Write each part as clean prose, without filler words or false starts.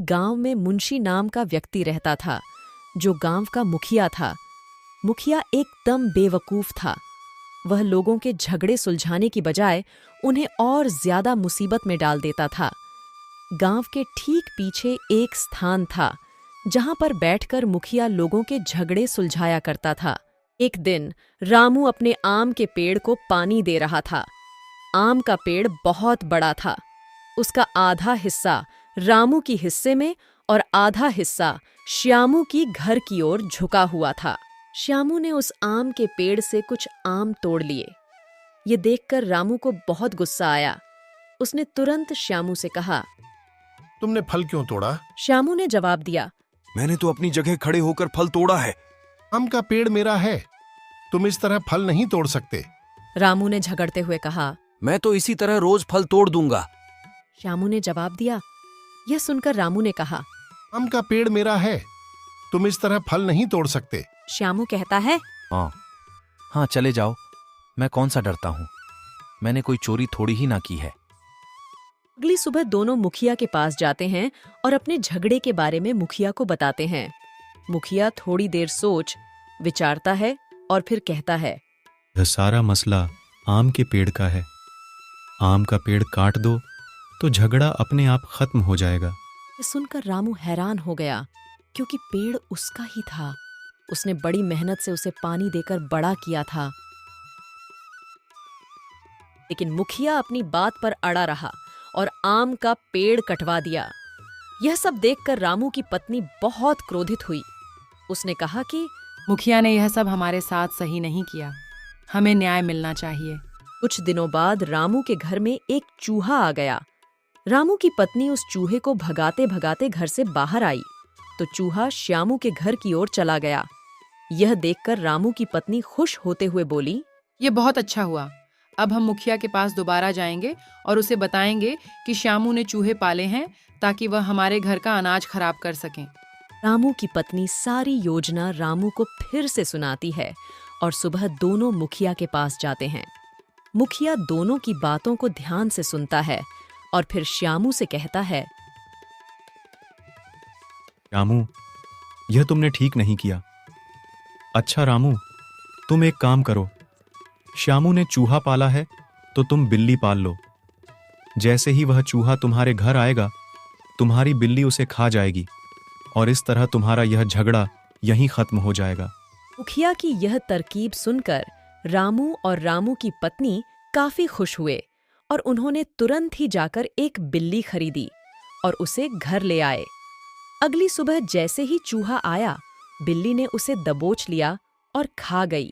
गांव में मुंशी नाम का व्यक्ति रहता था, जो गांव का मुखिया था। मुखिया एकदम बेवकूफ था। वह लोगों के झगड़े सुलझाने की बजाय उन्हें और ज्यादा मुसीबत में डाल देता था। गांव के ठीक पीछे एक स्थान था, जहां पर बैठकर मुखिया लोगों के झगड़े सुलझाया करता था। एक दिन रामू अपने आम के पेड़ को पानी दे रहा था। आम का पेड़ बहुत बड़ा था। उसका आधा हिस्सा रामू की हिस्से में और आधा हिस्सा श्यामू की घर की ओर झुका हुआ था। श्यामू ने उस आम के पेड़ से कुछ आम तोड़ लिए। ये देखकर रामू को बहुत गुस्सा आया। उसने तुरंत श्यामू से कहा, तुमने फल क्यों तोड़ा? श्यामू ने जवाब दिया, मैंने तो अपनी जगह खड़े होकर फल तोड़ा है। आम का पेड़ मेरा है, तुम इस तरह फल नहीं तोड़ सकते। रामू ने झगड़ते हुए कहा। मैं तो इसी तरह रोज फल तोड़ दूंगा। श्यामू ने जवाब दिया। यह सुनकर रामू ने कहा, आम का पेड़ मेरा है, तुम इस तरह फल नहीं तोड़ सकते। श्यामू कहता है, हाँ चले जाओ, मैं कौन सा डरता हूँ, मैंने कोई चोरी थोड़ी ही ना की है। अगली सुबह दोनों मुखिया के पास जाते हैं और अपने झगड़े के बारे में मुखिया को बताते हैं। मुखिया थोड़ी देर सोच विचारता है और फिर कहता है, यह सारा मसला आम के पेड़ का है। आम का पेड़ काट दो तो झगड़ा अपने आप खत्म हो जाएगा। ये सुनकर रामू हैरान हो गया, क्योंकि पेड़ उसका ही था। उसने बड़ी मेहनत से उसे पानी देकर बड़ा किया था। लेकिन मुखिया अपनी बात पर अड़ा रहा और आम का पेड़ कटवा दिया। यह सब देखकर रामू की पत्नी बहुत क्रोधित हुई। उसने कहा कि मुखिया ने यह सब हमारे साथ सही नहीं किया, हमें न्याय मिलना चाहिए। कुछ दिनों बाद रामू के घर में एक चूहा आ गया। रामू की पत्नी उस चूहे को भगाते भगाते घर से बाहर आई तो चूहा श्यामू के घर की ओर चला गया। यह देखकर रामू की पत्नी खुश होते हुए बोली, ये बहुत अच्छा हुआ। अब हम मुखिया के पास दोबारा जाएंगे और उसे बताएंगे कि श्यामू ने चूहे पाले हैं ताकि वह हमारे घर का अनाज खराब कर सकें। रामू की पत्नी सारी योजना रामू को फिर से सुनाती है और सुबह दोनों मुखिया के पास जाते हैं। मुखिया दोनों की बातों को ध्यान से सुनता है और फिर श्यामू से कहता है, रामू, यह तुमने ठीक नहीं किया। अच्छा रामू, तुम एक काम करो, श्यामू ने चूहा पाला है तो तुम बिल्ली पाल लो। जैसे ही वह चूहा तुम्हारे घर आएगा, तुम्हारी बिल्ली उसे खा जाएगी और इस तरह तुम्हारा यह झगड़ा यहीं खत्म हो जाएगा। मुखिया की यह तरकीब सुनकर रामू और रामू की पत्नी काफी खुश हुए और उन्होंने तुरंत ही जाकर एक बिल्ली खरीदी और उसे घर ले आए। अगली सुबह जैसे ही चूहा आया, बिल्ली ने उसे दबोच लिया और खा गई।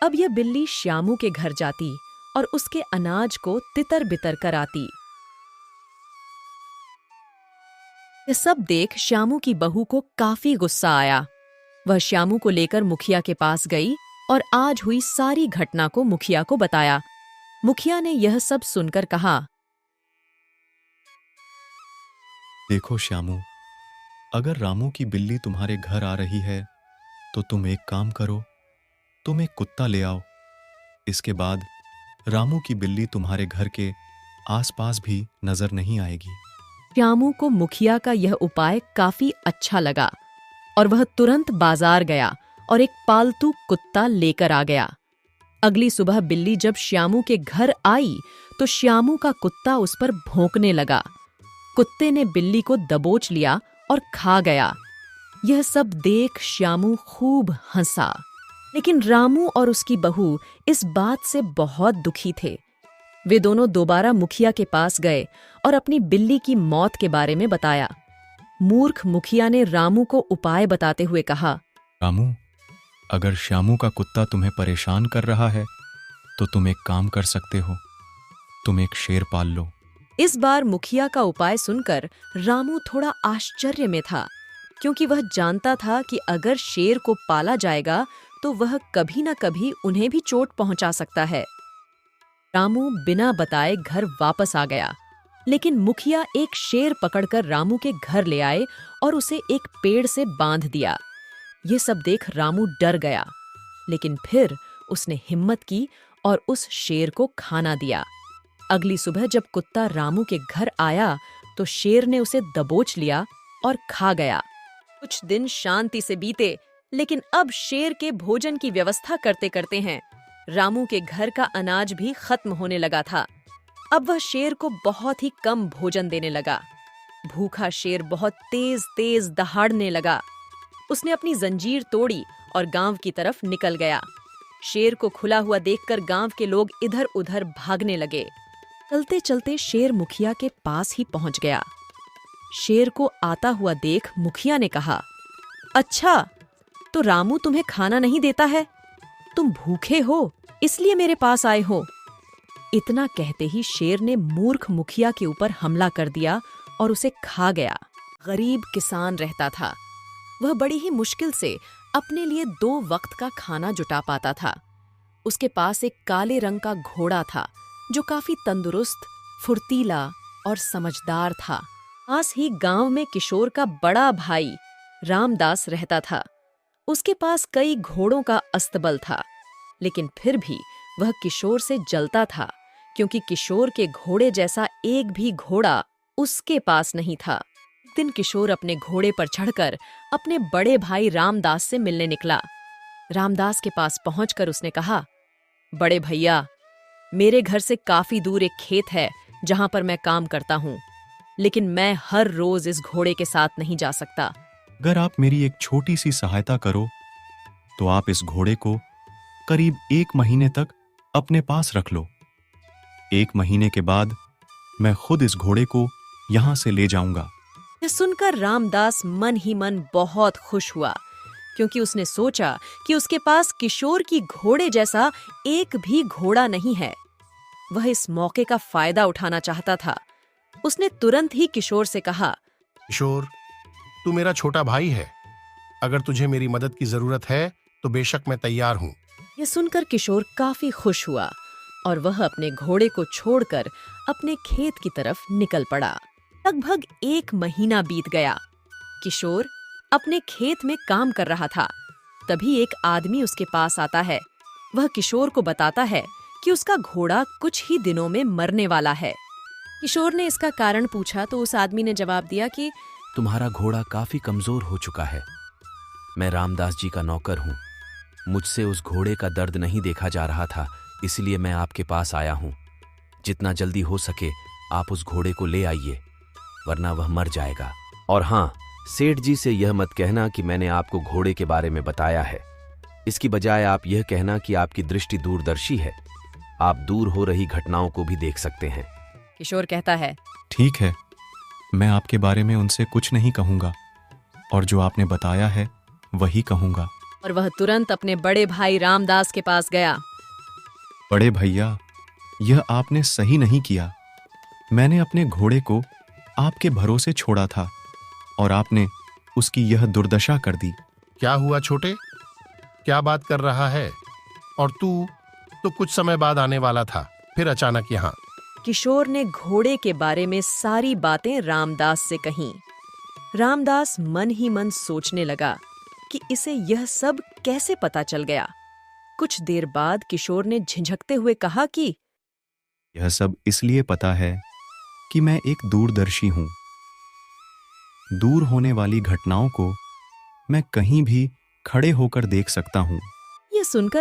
अब यह बिल्ली श्यामू के घर जाती और उसके अनाज को तितर बितर कर आती। यह सब देख श्यामू की बहू को काफी गुस्सा आया। वह श्यामू को लेकर मुखिया के पास गई और आज हुई सारी घटना को मुखिया को बताया। मुखिया ने यह सब सुनकर कहा, देखो श्यामू, अगर रामू की बिल्ली तुम्हारे घर आ रही है तो तुम एक काम करो, तुम एक कुत्ता ले आओ। इसके बाद रामू की बिल्ली तुम्हारे घर के आसपास भी नजर नहीं आएगी। श्यामू को मुखिया का यह उपाय काफी अच्छा लगा और वह तुरंत बाजार गया और एक पालतू कुत्ता लेकर आ गया। अगली सुबह बिल्ली जब श्यामू के घर आई तो श्यामू का कुत्ता उस पर भौंकने लगा। कुत्ते ने बिल्ली को दबोच लिया और खा गया। यह सब देख श्यामू खूब हंसा, लेकिन रामू और उसकी बहू इस बात से बहुत दुखी थे। वे दोनों दोबारा मुखिया के पास गए और अपनी बिल्ली की मौत के बारे में बताया। मूर्ख मुखिया ने रामू को उपाय बताते हुए कहा, रामू, अगर श्यामू का कुत्ता तुम्हें परेशान कर रहा है तो तुम एक काम कर सकते हो, तुम एक शेर पाल लो। इस बार मुखिया का उपाय सुनकर रामू थोड़ा आश्चर्य में था, क्योंकि वह जानता था कि अगर शेर को पाला जाएगा तो वह कभी न कभी उन्हें भी चोट पहुंचा सकता है। रामू बिना बताए घर वापस आ गया, लेकिन मुखिया एक शेर पकड़कर रामू के घर ले आए और उसे एक पेड़ से बांध दिया। ये सब देख रामू डर गया, लेकिन फिर उसने हिम्मत की और उस शेर को खाना दिया। अगली सुबह जब कुत्ता रामू के घर आया तो शेर ने उसे दबोच लिया और खा गया। कुछ दिन शांति से बीते, लेकिन अब शेर के भोजन की व्यवस्था करते करते हैं रामू के घर का अनाज भी खत्म होने लगा था। अब वह शेर को बहुत ही कम भोजन देने लगा। भूखा शेर बहुत तेज तेज दहाड़ने लगा। उसने अपनी जंजीर तोड़ी और गांव की तरफ निकल गया। शेर को खुला हुआ देखकर गांव के लोग इधर उधर भागने लगे। चलते चलते शेर मुखिया के पास ही पहुंच गया। शेर को आता हुआ देख मुखिया ने कहा, अच्छा, तो रामू तुम्हें खाना नहीं देता है? तुम भूखे हो इसलिए मेरे पास आए हो। इतना कहते ही शेर ने मूर्ख मुखिया के ऊपर हमला कर दिया और उसे खा गया। गरीब किसान रहता था। वह बड़ी ही मुश्किल से अपने लिए 2 वक्त का खाना जुटा पाता था। उसके पास एक काले रंग का घोड़ा था जो काफी तंदुरुस्त, फुर्तीला और समझदार था। पास ही गांव में किशोर का बड़ा भाई रामदास रहता था। उसके पास कई घोड़ों का अस्तबल था, लेकिन फिर भी वह किशोर से जलता था क्योंकि किशोर के घोड़े जैसा एक भी घोड़ा उसके पास नहीं था। एक दिन किशोर अपने घोड़े पर चढ़कर अपने बड़े भाई रामदास से मिलने निकला। रामदास के पास पहुंचकर उसने कहा, बड़े भैया, मेरे घर से काफी दूर एक खेत है जहां पर मैं काम करता हूं, लेकिन मैं हर रोज इस घोड़े के साथ नहीं जा सकता। अगर आप मेरी एक छोटी सी सहायता करो तो आप इस घोड़े को करीब 1 महीने तक अपने पास रख लो। 1 महीने के बाद मैं खुद इस घोड़े को यहां से ले जाऊंगा। यह सुनकर रामदास मन ही मन बहुत खुश हुआ, क्योंकि उसने सोचा कि उसके पास किशोर की घोड़े जैसा एक भी घोड़ा नहीं है। वह इस मौके का फायदा उठाना चाहता था। उसने तुरंत ही किशोर से कहा, किशोर, तू मेरा छोटा भाई है। अगर तुझे मेरी मदद की जरूरत है तो बेशक मैं तैयार हूँ। यह सुनकर किशोर काफी खुश हुआ और वह अपने घोड़े को छोड़कर अपने खेत की तरफ निकल पड़ा। लगभग 1 महीना बीत गया। किशोर अपने खेत में काम कर रहा था। तभी एक आदमी उसके पास आता है। वह किशोर को बताता है कि उसका घोड़ा कुछ ही दिनों में मरने वाला है। किशोर ने इसका कारण पूछा तो उस आदमी ने जवाब दिया कि तुम्हारा घोड़ा काफी कमजोर हो चुका है। मैं रामदास जी का नौकर हूँ। मुझसे उस घोड़े का दर्द नहीं देखा जा रहा था, इसलिए मैं आपके पास आया हूँ। जितना जल्दी हो सके आप उस घोड़े को ले आइए, वरना वह मर जाएगा। और हाँ, सेठ जी से यह मत कहना कि मैंने आपको घोड़े के बारे में बताया है। इसकी बजाय आप यह कहना कि आपकी दृष्टि दूरदर्शी है। आप दूर हो रही घटनाओं को भी देख सकते हैं। किशोर कहता है, ठीक है, मैं आपके बारे में उनसे कुछ नहीं कहूंगा और जो आपने बताया है वही कहूंगा। और वह तुरंत अपने बड़े भाई रामदास के पास गया। बड़े भैया, यह आपने सही नहीं किया। मैंने अपने घोड़े को आपके भरोसे छोड़ा था और आपने उसकी यह दुर्दशा कर दी। क्या हुआ छोटे? क्या बात कर रहा है? और तू तो कुछ समय बाद आने वाला था, फिर अचानक यहाँ। किशोर ने घोड़े के बारे में सारी बातें रामदास से कहीं। रामदास मन ही मन सोचने लगा कि इसे यह सब कैसे पता चल गया। कुछ देर बाद किशोर ने झिझकते हुए कहा कि यह सब इसलिए पता है कि मैं एक दूरदर्शी हूं। दूर होने वाली घटनाओं को मैं कहीं भी खड़े होकर देख सकता हूं। यह सुनकर